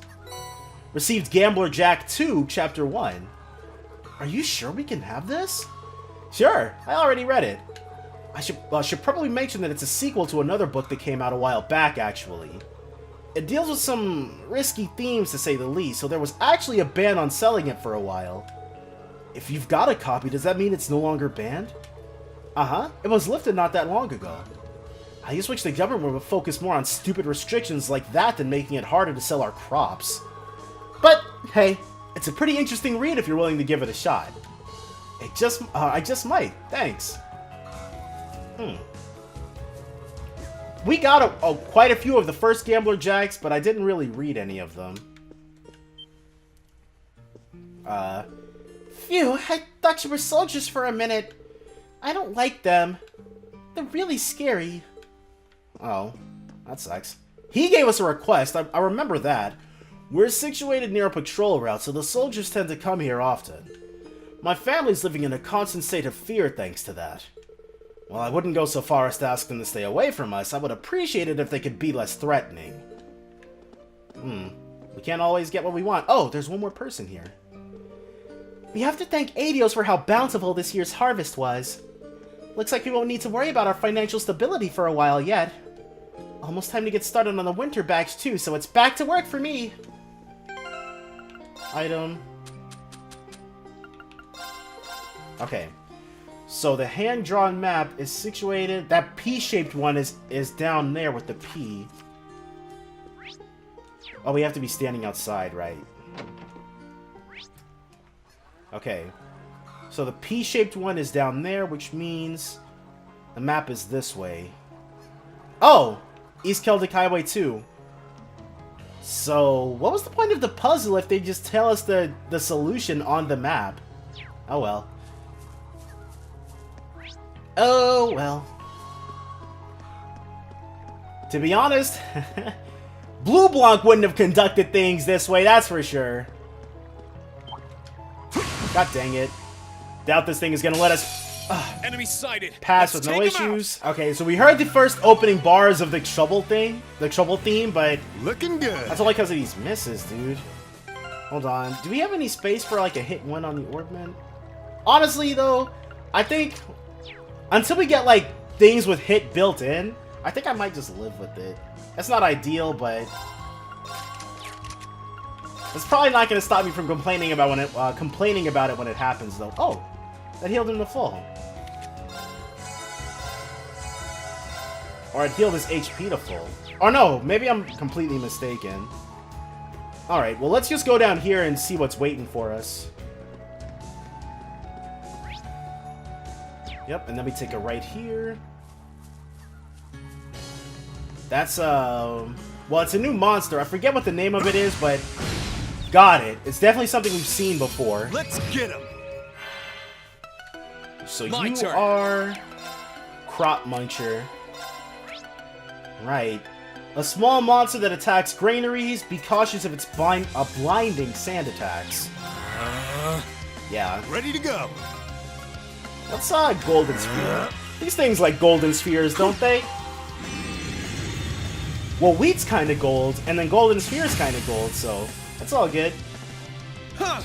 Received Gambler Jack 2, Chapter 1. Are you sure we can have this? Sure, I already read it. I should probably mention that it's a sequel to another book that came out a while back, actually. It deals with some risky themes, to say the least, so there was actually a ban on selling it for a while. If you've got a copy, does that mean it's no longer banned? Uh-huh, it was lifted not that long ago. I just wish the government would focus more on stupid restrictions like that than making it harder to sell our crops. But, hey, it's a pretty interesting read if you're willing to give it a shot. I just might. Thanks. We got quite a few of the first Gambler Jacks, but I didn't really read any of them. Phew, I thought you were soldiers for a minute. I don't like them. They're really scary. Oh, that sucks. He gave us a request, I remember that. We're situated near a patrol route, so the soldiers tend to come here often. My family's living in a constant state of fear thanks to that. While I wouldn't go so far as to ask them to stay away from us, I would appreciate it if they could be less threatening. We can't always get what we want. Oh, there's one more person here. We have to thank Adios for how bountiful this year's harvest was. Looks like we won't need to worry about our financial stability for a while yet. Almost time to get started on the winter batch too, so it's back to work for me. Item. Okay. So the hand-drawn map is situated... That P-shaped one is down there with the P. Oh, we have to be standing outside, right? Okay. So the P-shaped one is down there, which means the map is this way. Oh! East Celtic Highway 2. So, what was the point of the puzzle if they just tell us the solution on the map? Oh well. Oh well. To be honest, Blue Blanc wouldn't have conducted things this way, that's for sure. God dang it. Doubt this thing is gonna let us enemy sighted. Pass with no issues. Okay, so we heard the first opening bars of the trouble theme, but Looking good. that's only because of these misses, dude. Hold on. Do we have any space for like a hit one on the Orbman? Honestly, though, I think until we get like things with hit built in, I think I might just live with it. That's not ideal, but it's probably not going to stop me from complaining about it when it happens, though. Oh, that healed him to full. Or it healed his HP to full. Or no, maybe I'm completely mistaken. Alright, well let's just go down here and see what's waiting for us. Yep, and then we take a right here. That's, well, it's a new monster. I forget what the name of it is, but got it. It's definitely something we've seen before. Let's get him. So My you turn. are Crop Muncher. Right. A small monster that attacks granaries. Be cautious of its blinding sand attacks. Yeah. Ready to go. What's Golden Sphere? These things like Golden Spheres, don't they? Well, Wheat's kinda gold, and then Golden Sphere's kinda gold, so that's all good. Huh.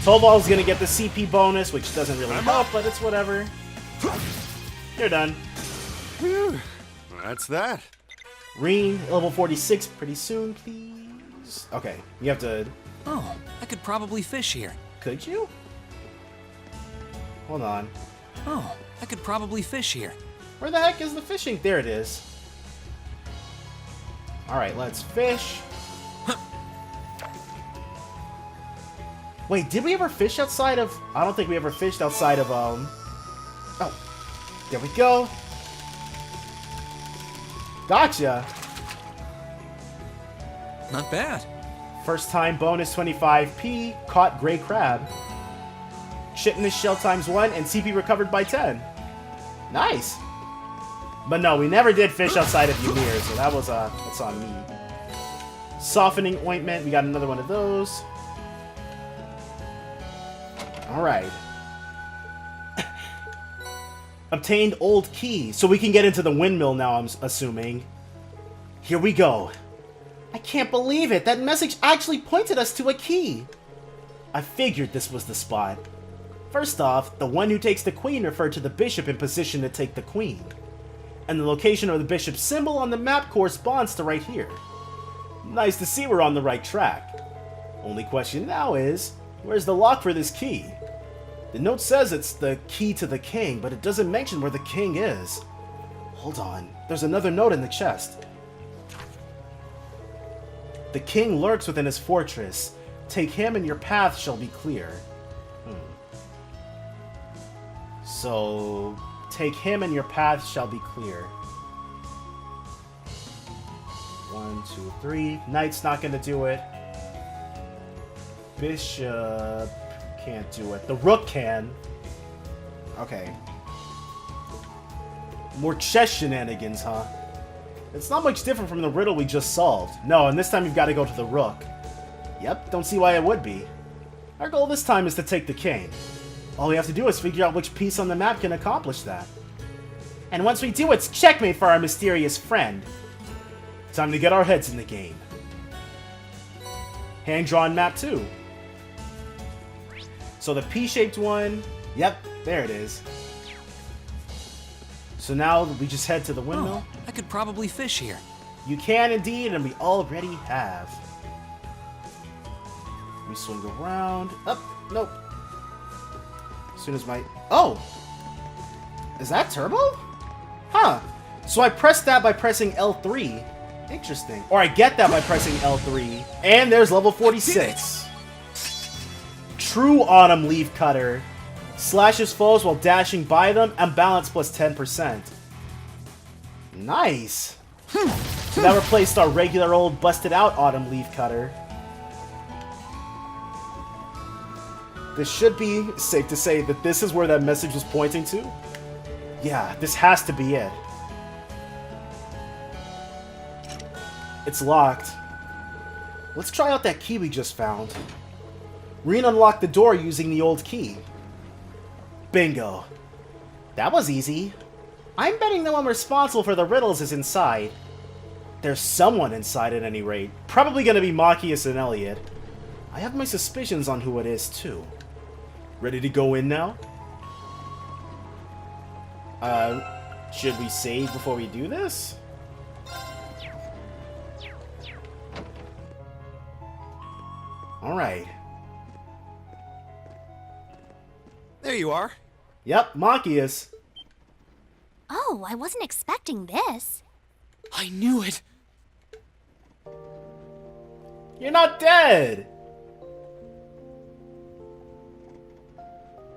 Tolval's gonna get the CP bonus, which doesn't really help, but it's whatever. You're done. Whew. That's that. Reen, level 46, pretty soon, please. Okay, you have to... Oh, I could probably fish here. Could you? Hold on. Oh, I could probably fish here. Where the heck is the fishing? There it is. Alright, let's fish. Wait, did we ever fish outside of... I don't think we ever fished outside of, Oh, there we go. Gotcha. Not bad. First time bonus 25p, caught gray crab. Chitinous shell times 1 and CP recovered by 10. Nice. But no, we never did fish outside of Ymir, so that's on me. Softening ointment, we got another one of those. Alright. Obtained old key, so we can get into the windmill now, I'm assuming. Here we go. I can't believe it, that message actually pointed us to a key. I figured this was the spot. First off, the one who takes the queen referred to the bishop in position to take the queen. And the location of the bishop's symbol on the map corresponds to right here. Nice to see we're on the right track. Only question now is, where's the lock for this key? The note says it's the key to the king, but it doesn't mention where the king is. Hold on, there's another note in the chest. The king lurks within his fortress. Take him and your path shall be clear. So, take him and your path shall be clear. 1, 2, 3. Knight's not gonna do it. Bishop can't do it. The rook can. Okay. More chess shenanigans, huh? It's not much different from the riddle we just solved. No, and this time you've got to go to the rook. Yep, don't see why it would be. Our goal this time is to take the king. All we have to do is figure out which piece on the map can accomplish that. And once we do, it's checkmate for our mysterious friend. Time to get our heads in the game. Hand-drawn map 2. So the P-shaped one, yep, there it is. So now we just head to the windmill. Oh, I could probably fish here. You can indeed, and we already have. We swing around. Up, nope. As soon as my... Oh! Is that turbo? Huh. So I pressed that by pressing L3. Interesting. Or I get that by pressing L3. And there's level 46. True Autumn Leaf Cutter. Slashes foes while dashing by them, and balance plus 10%. Nice! So that replaced our regular old busted out Autumn Leaf Cutter. This should be safe to say that this is where that message was pointing to. Yeah, this has to be it. It's locked. Let's try out that key we just found. Reen unlocked the door using the old key. Bingo. That was easy. I'm betting the one responsible for the riddles is inside. There's someone inside at any rate. Probably gonna be Machias and Elliot. I have my suspicions on who it is too. Ready to go in now? Should we save before we do this? Alright. There you are. Yep, Machias. Oh, I wasn't expecting this. I knew it. You're not dead!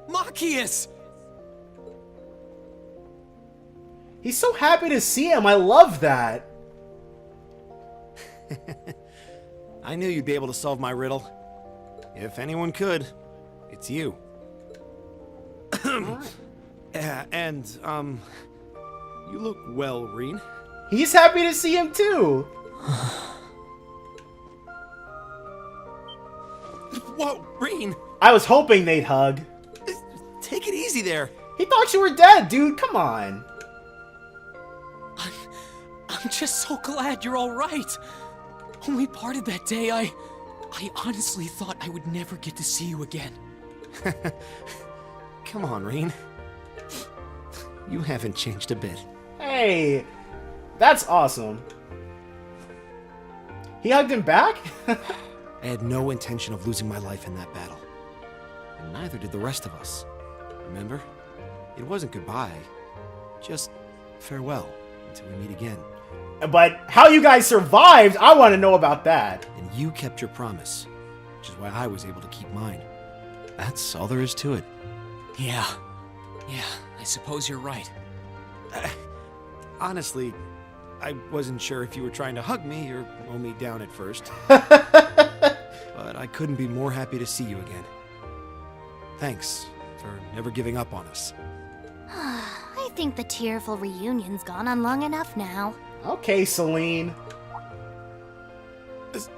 Machias! He's so happy to see him. I love that. I knew you'd be able to solve my riddle. If anyone could, it's you. And, you look well, Reen. He's happy to see him too. Whoa, Reen! I was hoping they'd hug. Take it easy there. He thought you were dead, dude. Come on. I'm just so glad you're all right. When we parted that day, I honestly thought I would never get to see you again. Come on, Reen. You haven't changed a bit. Hey, that's awesome. He hugged him back? I had no intention of losing my life in that battle. And neither did the rest of us. Remember? It wasn't goodbye. Just farewell until we meet again. But how you guys survived, I want to know about that. And you kept your promise, which is why I was able to keep mine. That's all there is to it. Yeah, I suppose you're right. Honestly, I wasn't sure if you were trying to hug me or mow me down at first. But I couldn't be more happy to see you again. Thanks for never giving up on us. I think the tearful reunion's gone on long enough now. Okay, Celine.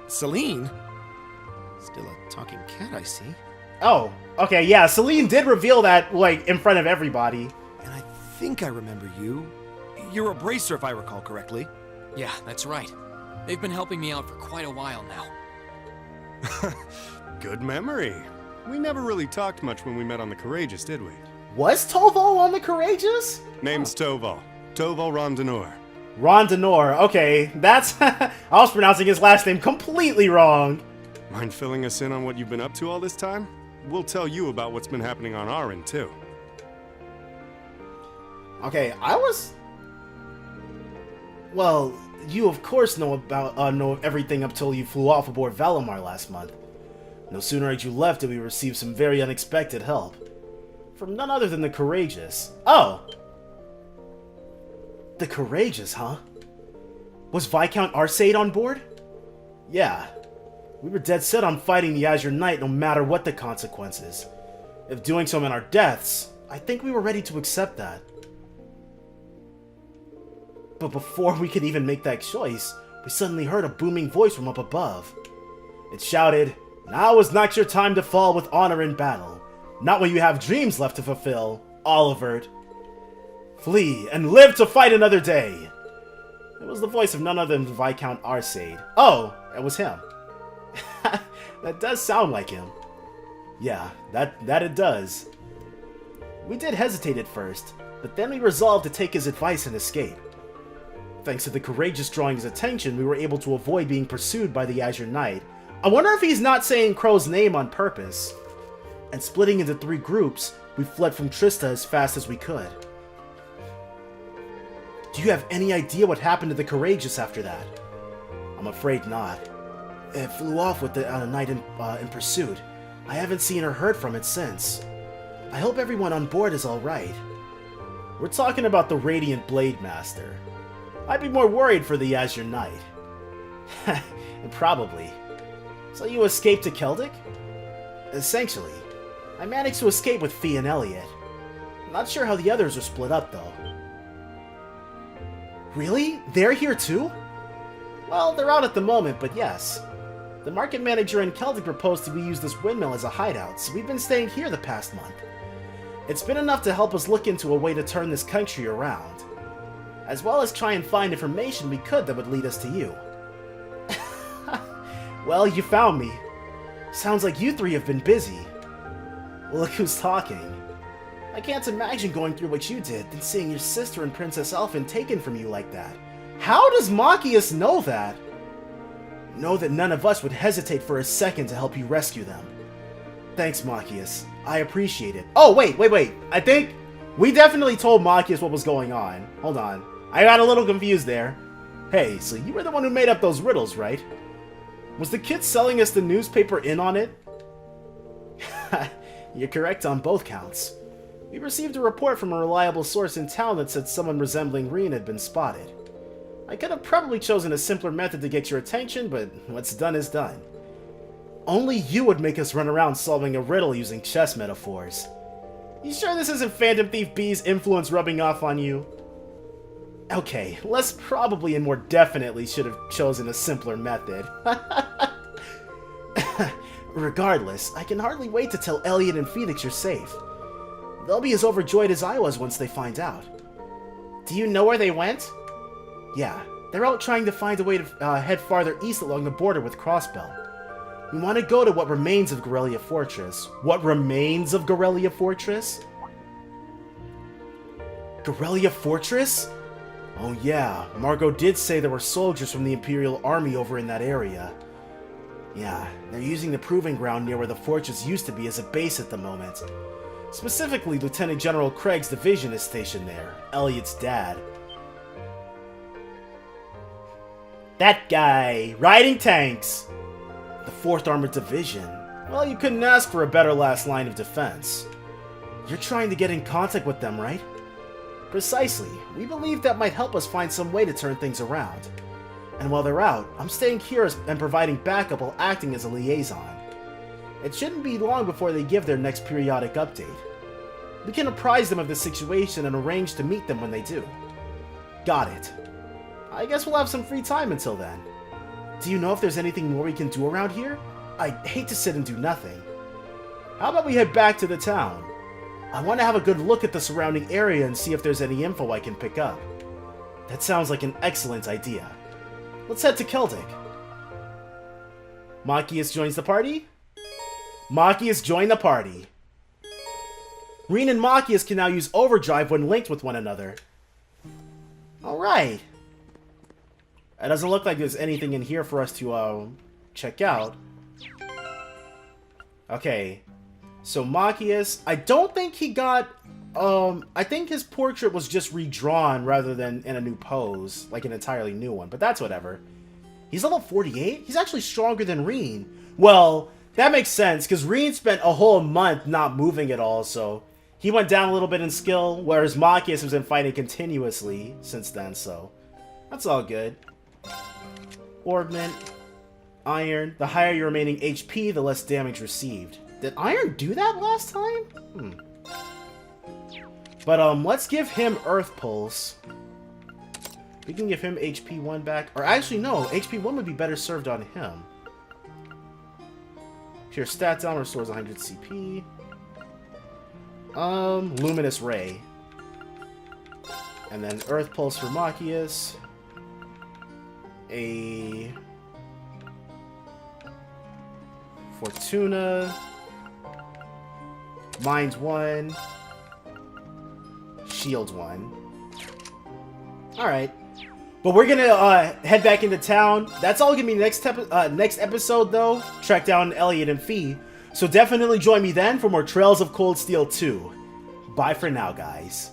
Celine? Still a talking cat, I see. Oh, okay, yeah, Celine did reveal that, like, in front of everybody. And I think I remember you. You're a bracer, if I recall correctly. Yeah, that's right. They've been helping me out for quite a while now. Good memory. We never really talked much when we met on the Courageous, did we? Was Toval on the Courageous? Name's Toval. Toval Rondinor. Rondinor, okay, that's... I was pronouncing his last name completely wrong. Mind filling us in on what you've been up to all this time? We'll tell you about what's been happening on our end, too. Okay, Well, you of course know everything up till you flew off aboard Valimar last month. No sooner had you left did we receive some very unexpected help. From none other than the Courageous. Oh! The Courageous, huh? Was Viscount Arcade on board? Yeah. We were dead set on fighting the Azure Knight no matter what the consequences. If doing so meant our deaths, I think we were ready to accept that. But before we could even make that choice, we suddenly heard a booming voice from up above. It shouted, "Now is not your time to fall with honor in battle. Not when you have dreams left to fulfill, Olivert. Flee and live to fight another day." It was the voice of none other than Viscount Arcade. Oh, it was him. That does sound like him. Yeah, that it does. We did hesitate at first, but then we resolved to take his advice and escape. Thanks to the Courageous drawing his attention, we were able to avoid being pursued by the Azure Knight. I wonder if he's not saying Crow's name on purpose. And splitting into 3 groups, we fled from Trista as fast as we could. Do you have any idea what happened to the Courageous after that? I'm afraid not. It flew off with the knight in pursuit. I haven't seen or heard from it since. I hope everyone on board is alright. We're talking about the Radiant Blade Master. I'd be more worried for the Azure Knight. Probably. So you escaped to Celtic? Essentially. I managed to escape with Fee and Elliot. I'm not sure how the others are split up, though. Really? They're here too? Well, they're out at the moment, but yes. The market manager in Celtic proposed we use this windmill as a hideout, so we've been staying here the past month. It's been enough to help us look into a way to turn this country around. As well as try and find information we could that would lead us to you. Well, you found me. Sounds like you 3 have been busy. Look who's talking. I can't imagine going through what you did, then seeing your sister and Princess Elfin taken from you like that. How does Machias know that? Know that none of us would hesitate for a second to help you rescue them. Thanks, Machias. I appreciate it. Oh, wait. I think we definitely told Machias what was going on. Hold on. I got a little confused there. Hey, so you were the one who made up those riddles, right? Was the kid selling us the newspaper in on it? You're correct on both counts. We received a report from a reliable source in town that said someone resembling Reen had been spotted. I could have probably chosen a simpler method to get your attention, but what's done is done. Only you would make us run around solving a riddle using chess metaphors. You sure this isn't Phantom Thief B's influence rubbing off on you? Okay, less probably and more definitely should have chosen a simpler method. Regardless, I can hardly wait to tell Elliot and Phoenix you're safe. They'll be as overjoyed as I was once they find out. Do you know where they went? Yeah, they're out trying to find a way to head farther east along the border with Crossbell. We want to go to what remains of Guerrilla Fortress. What remains of Guerrilla Fortress? Guerrilla Fortress? Oh yeah, Margot did say there were soldiers from the Imperial Army over in that area. Yeah, they're using the proving ground near where the fortress used to be as a base at the moment. Specifically, Lieutenant General Craig's division is stationed there, Elliot's dad. That guy, riding tanks! The 4th Armored Division. Well, you couldn't ask for a better last line of defense. You're trying to get in contact with them, right? Precisely. We believe that might help us find some way to turn things around. And while they're out, I'm staying here and providing backup while acting as a liaison. It shouldn't be long before they give their next periodic update. We can apprise them of the situation and arrange to meet them when they do. Got it. I guess we'll have some free time until then. Do you know if there's anything more we can do around here? I hate to sit and do nothing. How about we head back to the town? I want to have a good look at the surrounding area and see if there's any info I can pick up. That sounds like an excellent idea. Let's head to Celtic. Machias joins the party? Machias joined the party. Reen and Machias can now use overdrive when linked with one another. Alright. It doesn't look like there's anything in here for us to check out. Okay. So Machias, I don't think he got... I think his portrait was just redrawn rather than in a new pose. Like an entirely new one. But that's whatever. He's level 48? He's actually stronger than Reen. Well, that makes sense, because Reen spent a whole month not moving at all, so... He went down a little bit in skill, whereas Machias has been fighting continuously since then, so... That's all good. Orbment. Iron. The higher your remaining HP, the less damage received. Did Iron do that last time? But, let's give him Earth Pulse. We can give him HP 1 back. Or actually, no. HP 1 would be better served on him. Pure stat down restores 100 CP. Luminous Ray. And then Earth Pulse for Machias. A... Fortuna. Mind 1. Shield 1. Alright. But we're gonna head back into town. That's all gonna be next episode, though. Track down Elliot and Fee. So definitely join me then for more Trails of Cold Steel 2. Bye for now, guys.